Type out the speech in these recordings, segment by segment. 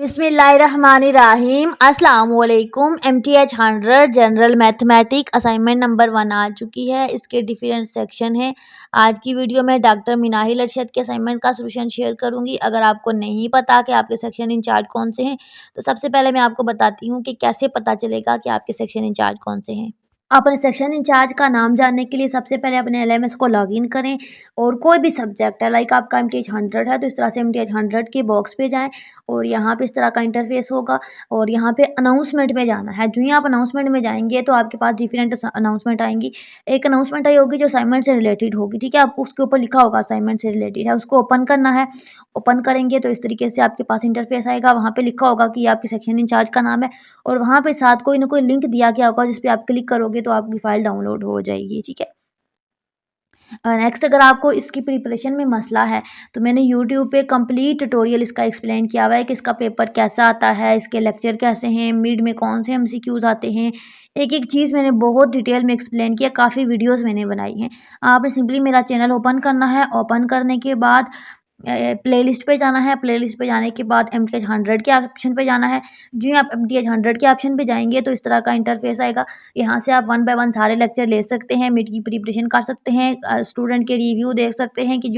बिस्मिल्लाहिर्रहमानिर्रहीम अस्सलाम वालेकुम। MTH 100 general mathematic assignment number 1 आ चुकी है। इसके डिफरेंट सेक्शन हैं। आज की वीडियो में डॉक्टर मिनाहिल अरशद के असाइनमेंट का सॉल्यूशन शेयर करूंगी। अगर आपको नहीं पता कि आपके सेक्शन इंचार्ज कौन से हैं तो सबसे पहले मैं आपको बताती हूँ कि कैसे पता चलेगा कि आपके सेक्शन इंचार्ज कौन से हैं। अपने सेक्शन इंचार्ज का नाम जानने के लिए सबसे पहले अपने LMS को लॉगिन करें और कोई भी सब्जेक्ट है लाइक आपका MTH 100 है तो इस तरह से MTH 100 के बॉक्स पे जाएं और यहाँ पे इस तरह का इंटरफेस होगा और यहाँ पे अनाउंसमेंट में जाना है। जो ही आप अनाउंसमेंट में जाएंगे तो आपके पास डिफरेंट अनाउंसमेंट आएंगी। एक अनाउंसमेंट आई होगी जो असाइनमेंट से रिलेटेड होगी, ठीक है। आप उसके ऊपर लिखा होगा असाइनमेंट से रिलेटेड है, उसको ओपन करना है। ओपन करेंगे तो इस तरीके से आपके पास इंटरफेस आएगा। वहाँ पे लिखा होगा कि आपके सेक्शन इंचार्ज का नाम है और वहाँ पे साथ कोई ना कोई लिंक दिया गया होगा जिस पे आप क्लिक करोगे तो आपकी फ़ाइल डाउनलोड हो जाएगी, ठीक है। नेक्स्ट अगर आपको इसकी प्रिपरेशन में मसला है तो मैंने यूट्यूब पे कंप्लीट ट्यूटोरियल इसका एक्सप्लेन किया हुआ है कि इसका पेपर कैसा आता है, इसके लेक्चर कैसे हैं, मिड में कौन से MCQs आते हैं। एक-एक चीज़ मैंने बहुत डिटेल में एक्सप्लेन किया, काफ़ी वीडियोज़ मैंने बनाई हैं। आपने सिंपली मेरा चैनल ओपन करना है। ओपन करने के बाद प्लेलिस्ट पे जाना है। प्लेलिस्ट पे जाने के बाद MTH 100 के ऑप्शन पे जाना है। जो ही आप MTH 100 के ऑप्शन पे जाएँगे तो इस तरह का इंटरफेस आएगा। यहाँ से आप 1 बाय 1 सारे लेक्चर ले सकते हैं, मिड की प्रिपरेशन कर सकते हैं, स्टूडेंट के रिव्यू देख सकते हैं कि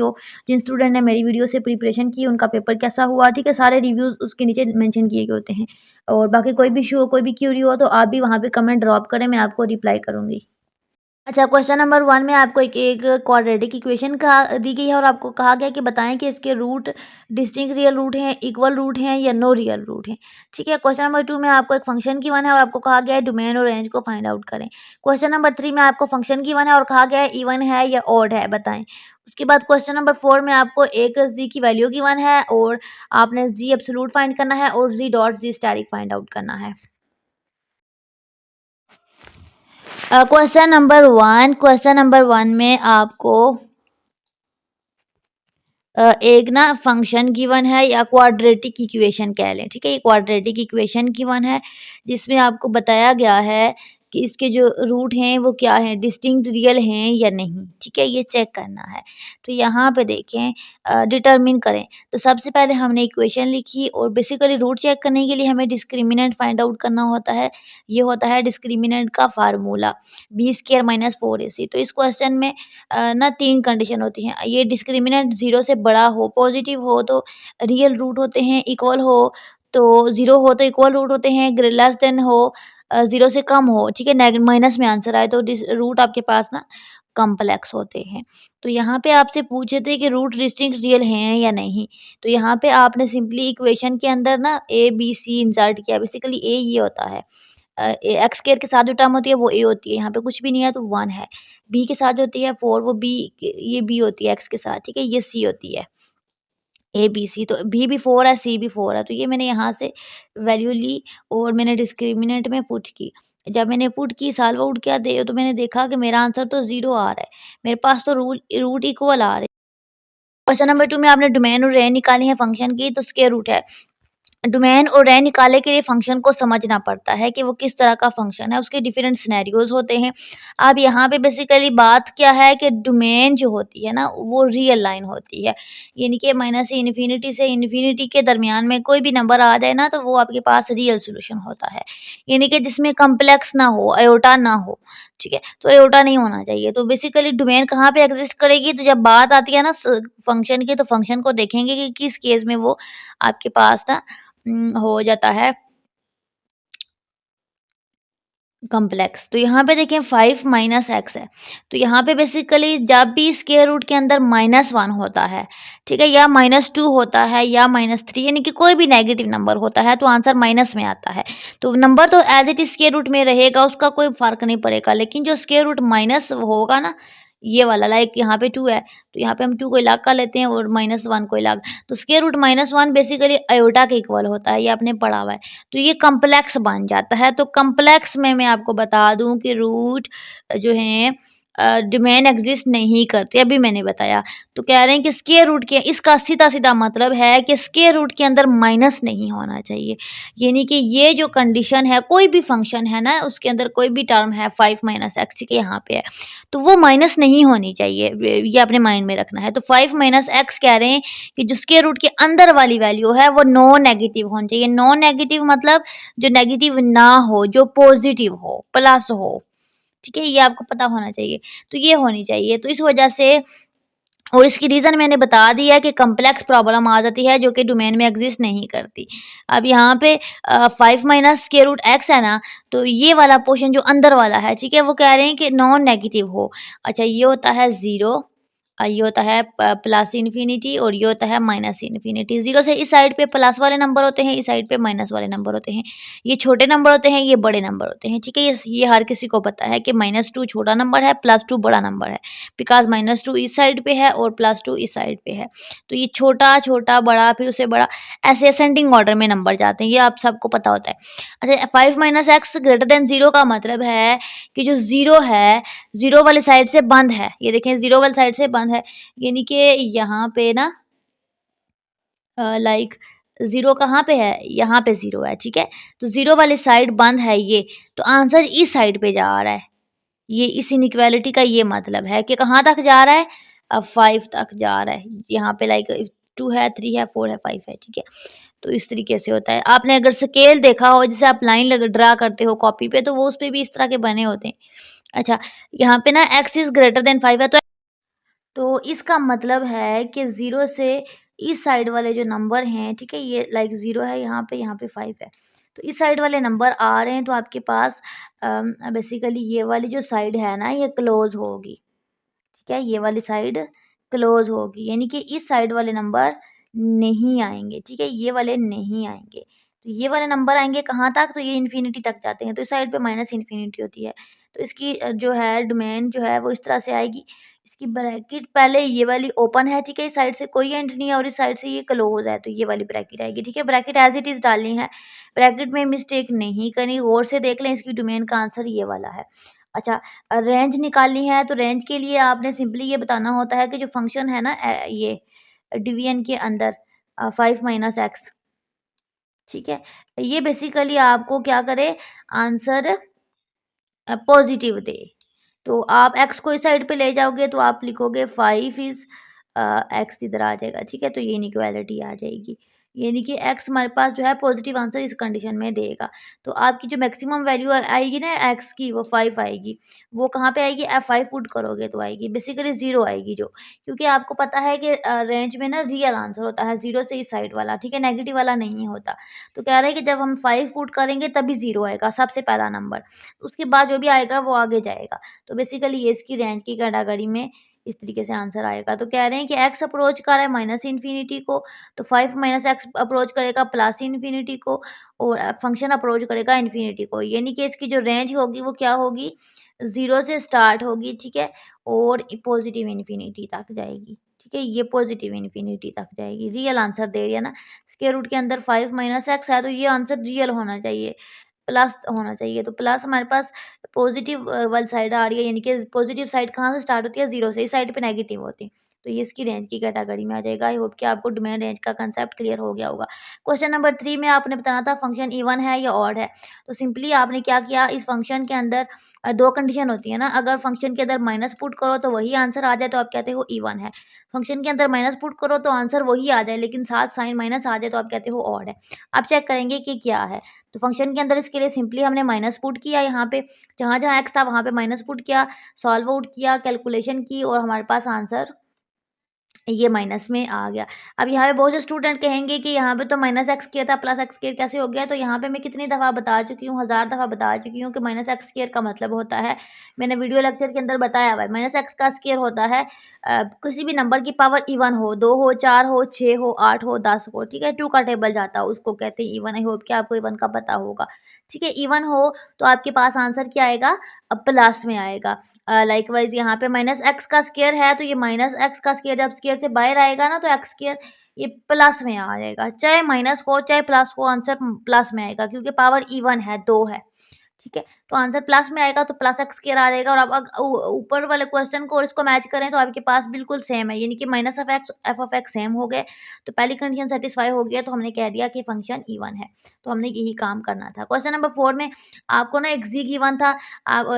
जिन स्टूडेंट ने मेरी वीडियो से प्रिपरेशन की उनका पेपर कैसा हुआ, ठीक है। सारे रिव्यूज़ उसके नीचे मेंशन किए गए होते हैं और बाकी कोई भी इश्यू हो, कोई भी क्वेरी हो तो आप भी वहाँ पे कमेंट ड्रॉप करें, मैं आपको रिप्लाई करूँगी। अच्छा, क्वेश्चन नंबर 1 में आपको एक एक क्वाड्रेटिक इक्वेशन कहा दी गई है और आपको कहा गया है कि बताएं कि इसके रूट डिस्टिंक्ट रियल रूट हैं, इक्वल रूट हैं या नो रियल रूट हैं, ठीक है। क्वेश्चन नंबर 2 में आपको एक फंक्शन गिवन है और आपको कहा गया है डोमेन और रेंज को फाइंड आउट करें। क्वेश्चन नंबर 3 में आपको फंक्शन गिवन है और कहा गया है इवन है या ऑड है, बताएं। उसके बाद क्वेश्चन नंबर 4 में आपको एक जी की वैल्यू गिवन है और आपने जी एब्सोल्यूट फाइंड करना है और G dot G static find out करना है। क्वेश्चन नंबर 1 में आपको एक ना फंक्शन गिवन है या क्वाड्रेटिक इक्वेशन कह लें, ठीक है। ये क्वाड्रेटिक इक्वेशन गिवन है जिसमें आपको बताया गया है कि इसके जो रूट हैं वो क्या हैं, डिस्टिंक्ट रियल हैं या नहीं, ठीक है। ये चेक करना है। तो यहाँ पे देखें डिटरमिन करें। तो सबसे पहले हमने इक्वेशन लिखी और बेसिकली रूट चेक करने के लिए हमें डिस्क्रिमिनेंट फाइंड आउट करना होता है। ये होता है डिस्क्रिमिनेंट का फार्मूला b² - 4ac। तो इस क्वेश्चन में ना 3 कंडीशन होती हैं। ये डिस्क्रिमिनेंट 0 से बड़ा हो, पॉजिटिव हो तो रियल रूट होते हैं, इक्वल हो तो 0 हो तो इक्वल रूट होते हैं, लेस देन हो 0 से कम हो, ठीक है। माइनस में आंसर आए तो रूट आपके पास ना कॉम्प्लेक्स होते हैं। तो यहाँ पे आपसे पूछे थे कि रूट डिस्टिंक्ट रियल हैं या नहीं। तो यहाँ पे आपने सिंपली इक्वेशन के अंदर ना ए बी सी इंसर्ट किया। बेसिकली ए ये होता है एक्स स्क्वायर के साथ जो टर्म होती है वो ए होती है, यहाँ पे कुछ भी नहीं है तो 1 है। बी के साथ जो होती है 4 वो बी, ये बी होती है एक्स के साथ, ठीक है। ये सी होती है ए बी सी, तो बी भी 4 है, सी भी 4 है। तो ये मैंने यहाँ से वैल्यू ली और मैंने डिस्क्रिमिनेंट में पुट की। जब मैंने पुट की सॉल्व आउट किया दे तो मैंने देखा कि मेरा आंसर तो 0 आ रहा है। मेरे पास तो रूट इक्वल आ रहे हैं। क्वेश्चन नंबर 2 में आपने डोमेन और रेंज निकाली है फंक्शन की, तो स्क्वायर रूट है। डोमेन और रेंज निकालने के लिए फंक्शन को समझना पड़ता है कि वो किस तरह का फंक्शन है, उसके डिफरेंट सिनेरियोज होते हैं। अब यहाँ पे बेसिकली बात क्या है कि डोमेन जो होती है ना वो रियल लाइन होती है, यानी कि माइनस से इन्फिनिटी के दरमियान में कोई भी नंबर आ जाए ना तो वो आपके पास रियल सोल्यूशन होता है, यानी कि जिसमें कम्प्लेक्स ना हो, अयोटा ना हो, ठीक है। तो अयोटा नहीं होना चाहिए। तो बेसिकली डोमेन कहाँ पे एग्जिस्ट करेगी, तो जब बात आती है ना फंक्शन की तो फंक्शन को देखेंगे कि किस केस में वो आपके पास ना हो जाता है कॉम्प्लेक्स। तो यहाँ पे देखें 5 - x है। तो यहाँ पे बेसिकली जब भी स्क्वायर रूट के अंदर -1 होता है, ठीक है, या -2 होता है या -3, यानी कि कोई भी नेगेटिव नंबर होता है तो आंसर माइनस में आता है। तो नंबर तो as it is square root में रहेगा, उसका कोई फर्क नहीं पड़ेगा। लेकिन जो स्क्वायर रूट माइनस होगा ना, ये वाला लाइक यहाँ पे 2 है तो यहाँ पे हम 2 को अलग कर लेते हैं और -1 को अलग। तो स्क्वायर रूट -1 बेसिकली अयोटा के इक्वल होता है, ये आपने पढ़ा हुआ है। तो ये कॉम्प्लेक्स बन जाता है। तो कॉम्प्लेक्स में मैं आपको बता दूं कि रूट जो हैं डोमेन एग्ज़िस्ट नहीं करती, अभी मैंने बताया। तो कह रहे हैं कि स्क्वायर रूट के इसका सीधा-सीधा मतलब है कि स्क्वायर रूट के अंदर माइनस नहीं होना चाहिए। यानी कि ये जो कंडीशन है, कोई भी फंक्शन है ना, उसके अंदर कोई भी टर्म है 5 माइनस एक्स ठीक है, यहाँ पे है, तो वो माइनस नहीं होनी चाहिए, ये अपने माइंड में रखना है। तो 5 माइनस एक्स कह रहे हैं कि जो स्क्वायर रूट के अंदर वाली वैल्यू है, वो नॉन नेगेटिव होनी चाहिए। नॉन नेगेटिव मतलब जो नेगेटिव ना हो, जो पॉज़िटिव हो, प्लस हो। ठीक है? ये आपको पता होना चाहिए। तो ये होनी चाहिए। तो इस वजह से और इसकी रीज़न मैंने बता दिया कि कॉम्प्लेक्स प्रॉब्लम आ जाती है जो कि डोमेन में एग्ज़िस्ट नहीं करती। अब यहाँ पे 5 माइनस स्क्वायर रूट एक्स है ना, तो ये वाला पोर्शन जो अंदर वाला है, ठीक है? वो कह रहे हैं कि नॉन नेगेटिव हो। अच्छा ये होता है 0 ये होता है प्लस इन्फिनिटी और ये होता है माइनस इन्फिनिटी। 0 से इस साइड पे प्लस वाले नंबर होते हैं, इस साइड पे माइनस वाले नंबर होते हैं। ये छोटे नंबर होते हैं, ये बड़े नंबर होते हैं, ठीक है? ये हर किसी को पता है कि -2 छोटा नंबर है, +2 बड़ा नंबर है। बिकॉज़ -2 इस साइड पे है और +2 इस साइड पे है। तो ये छोटा, छोटा, बड़ा फिर उससे बड़ा ऐसे असेंडिंग ऑर्डर में नंबर जाते हैं, ये आप सबको पता होता है। अच्छा 5 माइनस एक्स ग्रेटर देन 0 का मतलब है कि जो 0 है, 0 वाली साइड से बंद है। ये देखें 0 वाली साइड से बंद है, यानी कि यहाँ पे ना लाइक 0 कहाँ पे है? यहाँ पे 0 है, ठीक है? तो 0 वाली साइड बंद है ये, तो आंसर इस साइड पे जा रहा है। ये इस इनइक्वालिटी का ये मतलब है कि कहाँ तक जा रहा है? 5 तक जा रहा है। यहाँ पे लाइक 2 है, 3 है, 4 है, 5 है, ठीक है? तो इस तरीके से होता है। आपने अगर स्केल देखा हो, जैसे आप लाइन लग ड्रा करते हो कॉपी पे, तो वो उसपे भी इस तरह के बने होते हैं। अच्छा, यहाँ पे ना x इज़ ग्रेटर देन 5 है, तो इसका मतलब है कि 0 से इस साइड वाले जो नंबर हैं, ठीक है? ये लाइक 0 है यहाँ पे 5 है। तो इस साइड वाले नंबर आ रहे हैं, तो आपके पास बेसिकली ये वाली जो साइड है ना, ये क्लोज़ होगी, ठीक है? ये वाली साइड क्लोज़ होगी, यानी कि इस साइड वाले नंबर नहीं आएँगे, ठीक है? ये वाले नहीं आएँगे। तो ये वाले नंबर आएँगे कहाँ तक? तो ये इन्फिनिटी तक जाते हैं, तो इस साइड पे माइनस इन्फिनिटी होती है। तो इसकी जो है डोमेन जो है वो इस तरह से आएगी। इसकी ब्रैकेट पहले ये वाली ओपन है, ठीक है? इस साइड से कोई एंट्री नहीं है और इस साइड से ये क्लोज़ है, तो ये वाली ब्रैकेट आएगी, ठीक है? ब्रैकेट एज़ इट इज़ डालनी है, ब्रैकेट में मिस्टेक नहीं करनी, गौर से देख लें, इसकी डोमेन का आंसर ये वाला है। अच्छा रेंज निकालनी है, तो रेंज के लिए आपने सिंपली ये बताना होता है कि जो फंक्शन है ना ये डिवीजन के अंदर 5 माइनस एक्स, ठीक है? ये बेसिकली आपको क्या करे आंसर पॉज़िटिव दे। तो आप x को इस साइड पे ले जाओगे तो आप लिखोगे 5 इज़ x इधर आ जाएगा, ठीक है? तो ये इनइक्वालिटी आ जाएगी। यानी कि x हमारे पास जो है पॉज़िटिव आंसर इस कंडीशन में देगा। तो आपकी जो मैक्सिमम वैल्यू आएगी ना x की वो 5 आएगी। वो कहाँ पे आएगी? F5 पुट करोगे तो आएगी। बेसिकली 0 आएगी जो, क्योंकि आपको पता है कि रेंज में ना रियल आंसर होता है 0 से इस साइड वाला, ठीक है? नेगेटिव वाला नहीं होता। तो कह रहे हैं कि जब हम 5 पुट करेंगे तभी 0 आएगा, सबसे पहला नंबर। उसके बाद जो भी आएगा वो आगे जाएगा। तो बेसिकली ये इसकी रेंज की कैटेगरी में इस तरीके से आंसर आएगा। तो कह रहे हैं कि x अप्रोच कर रहा है माइनस इन्फिनिटी को, तो 5 माइनस एक्स अप्रोच करेगा प्लस इन्फिनिटी को और फंक्शन अप्रोच करेगा इन्फिनिटी को। यानी कि इसकी जो रेंज होगी वो क्या होगी? 0 से स्टार्ट होगी, ठीक है? और पॉजिटिव इन्फिनिटी तक जाएगी, ठीक है? ये पॉजिटिव इन्फिनिटी तक जाएगी। रियल आंसर दे दिया ना, स्क्वायर रूट के अंदर 5 माइनस एक्स है, तो ये आंसर रियल होना चाहिए। प्लस होना चाहिए, तो प्लस हमारे पास पॉज़िटिव वाली साइड आ रही है, यानी कि पॉज़िटिव साइड कहाँ से स्टार्ट होती है? 0 से, इस साइड पे नेगेटिव होती है। तो ये इसकी रेंज की कैटेगरी में आ जाएगा। आई होप कि आपको डोमेन रेंज का कांसेप्ट क्लियर हो गया होगा। क्वेश्चन नंबर 3 में आपने बताना था फंक्शन इवन है या ऑड है। तो सिंपली आपने क्या किया, इस फंक्शन के अंदर 2 कंडीशन होती है ना, अगर फंक्शन के अंदर माइनस पुट करो तो वही आंसर आ जाए तो आप कहते हो इवन है। फंक्शन के अंदर माइनस पुट करो तो आंसर वही आ जाए लेकिन साथ साइन माइनस आ जाए तो आप कहते हो ऑड है। आप चेक करेंगे कि क्या है। तो फंक्शन के अंदर इसके लिए सिंपली हमने माइनस पुट किया यहाँ पे, जहाँ-जहाँ एक्स था वहाँ पे माइनस पुट किया, सॉल्व आउट किया, कैलकुलेशन की और हमारे पास आंसर ये माइनस में आ गया। अब यहाँ पे बहुत से स्टूडेंट कहेंगे कि यहाँ पे तो माइनस एक्स स्क्वायर था प्लस एक्स स्क्वायर कैसे हो गया? तो यहाँ पे मैं कितनी दफ़ा बता चुकी हूँ, 1000 दफ़ा बता चुकी हूँ कि माइनस एक्स स्क्वायर का मतलब होता है, मैंने वीडियो लेक्चर के अंदर बताया हुआ है, माइनस एक्स का स्क्वायर होता है किसी भी नंबर की पावर इवन हो, 2 हो, 4 हो, 6 हो, 8 हो, 10 हो, ठीक है? 2 का टेबल जाता है, उसको कहते हैं इवन। आई होप कि आपको इवन का पता होगा, ठीक है? इवन हो तो आपके पास आंसर क्या आएगा? प्लस में आएगा। लाइकवाइज़ यहाँ पे माइनस एक्स का स्क्वायर है, तो ये माइनस एक्स का स्क्वायर जब स्क्वायर से बाहर आएगा ना, तो एक्स स्क्वायर ये प्लस में आ जाएगा। चाहे माइनस हो, चाहे प्लस हो, आंसर प्लस में आएगा क्योंकि पावर इवन है, 2 है। ठीक है? तो आंसर प्लस में आएगा तो प्लस एक्स स्क्वायर आ जाएगा और अब ऊपर वाले क्वेश्चन को और इसको मैच करें तो आपके पास बिल्कुल सेम है, यानी कि minus of x, F of x same हो गए। तो पहली कंडीशन सेटिस्फाई हो गया तो हमने कह दिया कि फंक्शन इवन है। तो हमने यही काम करना था। क्वेश्चन नंबर 4 में आपको ना एक ज़ी गिवन था।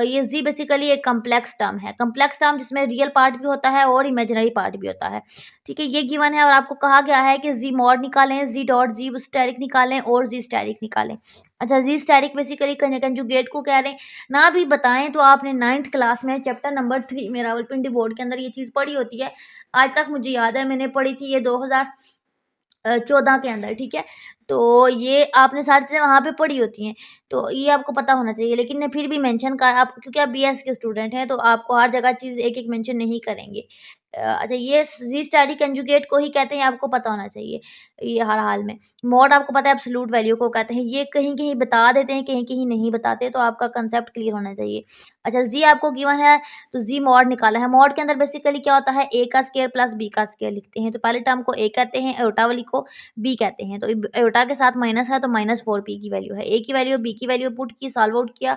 ये ज़ी बेसिकली एक कॉम्प्लेक्स टर्म है। कॉम्प्लेक्स टर्म जिसमें रियल पार्ट भी होता है और इमेजिनरी पार्ट भी होता है। ठीक है? ये गिवन है और आपको कहा गया है कि ज़ी मॉड निकालें, ज़ी डॉट ज़ी स्टेरिक निकालें और ज़ी स्टेरिक निकालें। अच्छा, ज़ी स्टेरिक बेसिकली कंजुगेट को कह रहे हैं। ना भी बताएँ तो आपने 9th क्लास में चैप्टर नंबर 3 में रावलपिंडी बोर्ड के अंदर ये चीज़ पढ़ी होती है। आज तक मुझे याद है मैंने पढ़ी थी ये 2014 के अंदर, ठीक है? तो ये आपने सारी चीज़ें वहाँ पे पढ़ी होती हैं, तो ये आपको पता होना चाहिए। लेकिन मैं फिर भी मेंशन कर आप क्योंकि आप बीएस के स्टूडेंट हैं, तो आपको हर जगह चीज़ एक-एक मेंशन नहीं करेंगे। अच्छा, ये ज़ी स्टैटिक कंजुगेट को ही कहते हैं, आपको पता होना चाहिए, ये हर हाल में। मॉड आपको पता है एब्सोल्यूट वैल्यू को कहते हैं, ये कहीं-कहीं बता देते हैं, कहीं-कहीं नहीं बताते, तो आपका कांसेप्ट क्लियर होना चाहिए। अच्छा, ज़ी आपको गिवन है, तो ज़ी मॉड निकाला है। मॉड के अंदर बेसिकली क्या होता है, ए का स्क्वायर प्लस बी का स्क्वायर लिखते हैं। तो पहले टर्म को ए कहते हैं, आयोटा वाली को बी कहते हैं। तो आयोटा के साथ माइनस है, तो -4p की वैल्यू है। ए की वैल्यू, बी की वैल्यू पुट की, सॉल्व आउट किया,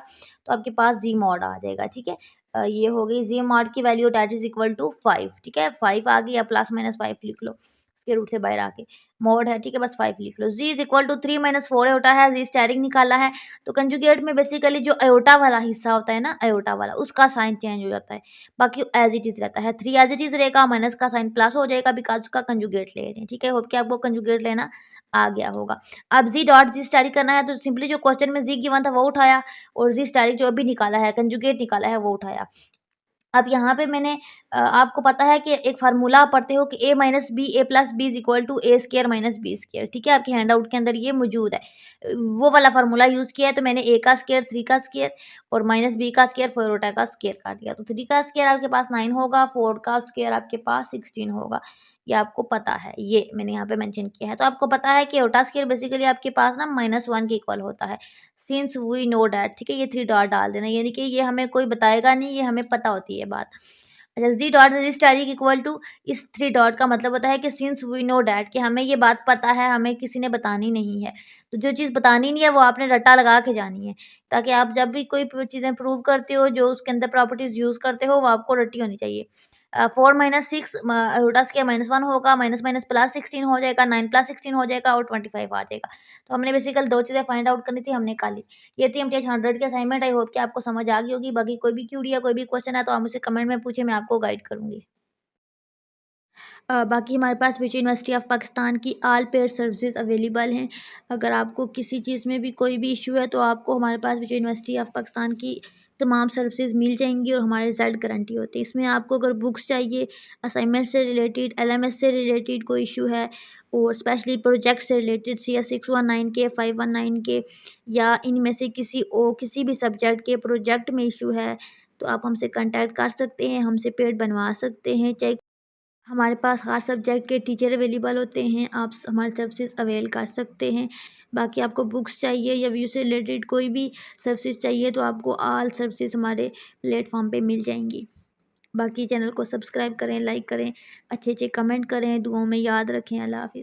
तो आपके पास ज़ी मॉड आ जाएगा, ठीक है? ये हो गई ज़ी मॉड की value that is equal to 5, ठीक है? 5 आ गई, या प्लस माइनस 5 लिख लो, स्क्वायर रूट से बाहर आके। मॉड है, ठीक है? बस 5 लिख लो। ज़ी इज़ इक्वल टू 3 - 4 आयोटा है, ज़ी स्टेरिक निकाला है। तो कंजुगेट में बेसिकली जो आयोटा वाला हिस्सा होता है ना, आयोटा वाला, उसका साइन चेंज हो जाता है। बाकी एज़ इट इज़ रहता है। 3 एज़ इट इज़ रहेगा, माइनस का साइन प्लस हो जाएगा बिकॉज़ उसका कंजुगेट ले रहे हैं, ठीक है? होप कि आपको कंजुगेट लेना आ गया होगा। अब ज़ी डॉट ज़ी स्टेरिक करना है, तो सिंपली जो क्वेश्चन में ज़ी गिवन था वो उठाया और ज़ी स्टेरिक जो अभी निकाला है, कंजुगेट निकाला है, वो उठाया। अब यहाँ पे मैंने आपको पता है कि एक फ़ॉर्मूला आप पढ़ते हो कि a minus b, a plus b is equal to a square minus b square, ठीक है? आपके हैंडआउट के अंदर ये मौजूद है। वो वाला फ़ॉर्मूला यूज़ किया है, तो मैंने a का स्क्वायर 3 का स्क्वायर और माइनस बी का स्क्वायर 4 आयोटा का स्क्वायर काट दिया। तो 3 का स्क्वायर आपके पास 9 होगा, 4 का स्क्वायर आपके पास 16 होगा। ये आपको पता है, ये मैंने यहाँ पे मेंशन किया है। तो आपको पता है कि आयोटा स्क्वायर बेसिकली आपके पास ना -1 के इक्वल होता है। सिंस वी नो दैट, ठीक है? ये 3 डॉट डाल देना, यानी कि ये हमें कोई बताएगा नहीं, ये हमें पता होती है बात। अच्छा, Z dot Z static equal to इस 3 डॉट का मतलब होता है कि सिंस वी नो दैट, कि हमें ये बात पता है, हमें किसी ने बतानी नहीं है। तो जो चीज़ बतानी नहीं है वो आपने रट्टा लगा के जानी है, ताकि आप जब भी कोई चीज़ें प्रूव करते हो, जो उसके अंदर प्रॉपर्टीज़ यूज़ करते हो, वो आपको रट्टी होनी चाहिए। 4 - 6 रूट स्क्वायर -1 होगा, माइनस माइनस प्लस 16 हो जाएगा, 9 प्लस 16 हो जाएगा और 25 आ जाएगा। तो हमने बेसिकली 2 चीज़ें फाइंड आउट करनी थी, हमने कर ली। ये थी एमटीएच 100 की असाइनमेंट। आई होप कि आपको समझ आ गई होगी। बाकी कोई भी क्वेरी या कोई भी क्वेश्चन है तो आप मुझसे कमेंट में पूछिए, मैं आपको गाइड करूँगी। बाकी हमारे पास विच यूनिवर्सिटी ऑफ पाकिस्तान की ऑल पेड सर्विसेज अवेलेबल हैं। अगर आपको किसी चीज़ में भी कोई भी इशू है तो आपको हमारे पास विच यूनिवर्सिटी ऑफ पाकिस्तान की तमाम सर्विसेज मिल जाएंगी और हमारे रिज़ल्ट गारंटी होते हैं। इसमें आपको अगर बुक्स चाहिए, असाइनमेंट से रिलेटेड, एलएमएस से रिलेटेड कोई इशू है और स्पेशली प्रोजेक्ट से रिलेटेड CS 619 के, 519 के, या इनमें से किसी भी सब्जेक्ट के प्रोजेक्ट में इशू है, तो आप हमसे कांटेक्ट कर सकते हैं, हमसे पेड बनवा सकते हैं। चाहे हमारे पास हर सब्जेक्ट के टीचर अवेलेबल होते हैं, आप हमारे सर्विसेज अवेल कर सकते हैं। बाकी आपको बुक्स चाहिए या व्यू से रिलेटेड कोई भी सर्विसेज चाहिए तो आपको ऑल सर्विसेज हमारे प्लेटफॉर्म पे मिल जाएंगी। बाकी चैनल को सब्सक्राइब करें, लाइक करें, अच्छे अच्छे कमेंट करें, दुआओं में याद रखें। अल्लाह हाफिज़।